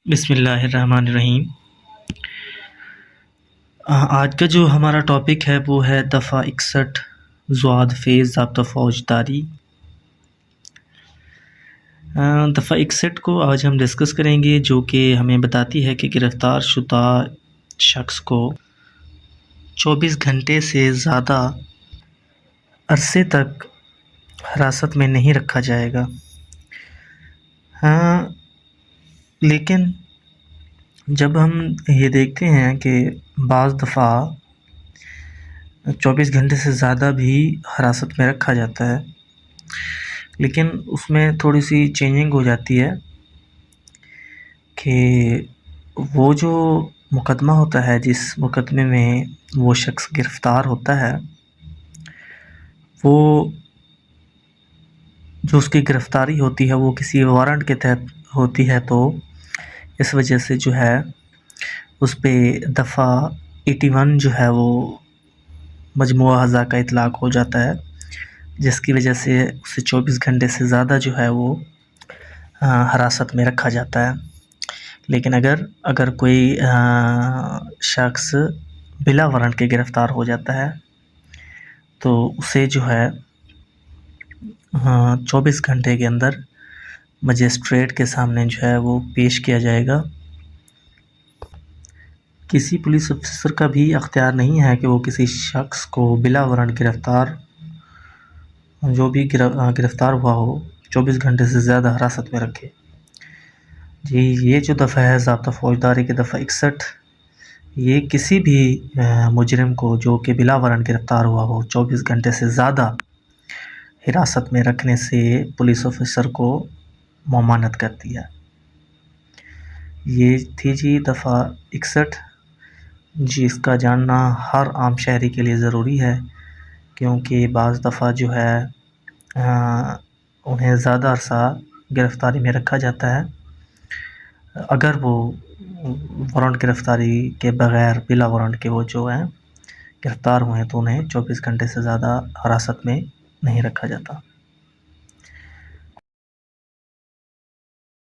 بسم اللہ الرحمن الرحیم۔ آج کا جو ہمارا ٹاپک ہے وہ ہے دفعہ 61 زواد فیض ضابطہ فوجداری۔ دفعہ 61 کو آج ہم ڈسکس کریں گے، جو کہ ہمیں بتاتی ہے کہ گرفتار شدہ شخص کو 24 گھنٹے سے زیادہ عرصے تک حراست میں نہیں رکھا جائے گا۔ لیکن جب ہم یہ دیکھتے ہیں کہ بعض دفعہ 24 گھنٹے سے زیادہ بھی حراست میں رکھا جاتا ہے، لیکن اس میں تھوڑی سی چینجنگ ہو جاتی ہے کہ وہ جو مقدمہ ہوتا ہے، جس مقدمے میں وہ شخص گرفتار ہوتا ہے، وہ جو اس کی گرفتاری ہوتی ہے وہ کسی وارنٹ کے تحت ہوتی ہے، تو اس وجہ سے جو ہے اس پہ دفعہ 81 جو ہے وہ مجموعہ اعضاء کا اطلاق ہو جاتا ہے، جس کی وجہ سے اسے 24 گھنٹے سے زیادہ جو ہے وہ حراست میں رکھا جاتا ہے۔ لیکن اگر کوئی شخص بلا وارنٹ کے گرفتار ہو جاتا ہے تو اسے جو ہے 24 گھنٹے کے اندر مجسٹریٹ کے سامنے جو ہے وہ پیش کیا جائے گا۔ کسی پولیس افسر کا بھی اختیار نہیں ہے کہ وہ کسی شخص کو بلا وارنٹ جو بھی گرفتار ہوا ہو 24 گھنٹے سے زیادہ حراست میں رکھے۔ جی، یہ جو دفعہ ہے ضابطہ فوجداری کی دفعہ 61، یہ کسی بھی مجرم کو جو کہ بلا وارنٹ گرفتار ہوا ہو 24 گھنٹے سے زیادہ حراست میں رکھنے سے پولیس افسر کو ممانعت کرتی ہے۔ یہ تھی جی دفعہ 61، جی اس کا جاننا ہر عام شہری کے لیے ضروری ہے، کیونکہ بعض دفعہ جو ہے انہیں زیادہ عرصہ گرفتاری میں رکھا جاتا ہے، اگر وہ وارنٹ گرفتاری کے بغیر بلا وارنٹ کے وہ جو ہیں گرفتار ہوئے ہیں تو انہیں 24 گھنٹے سے زیادہ حراست میں نہیں رکھا جاتا۔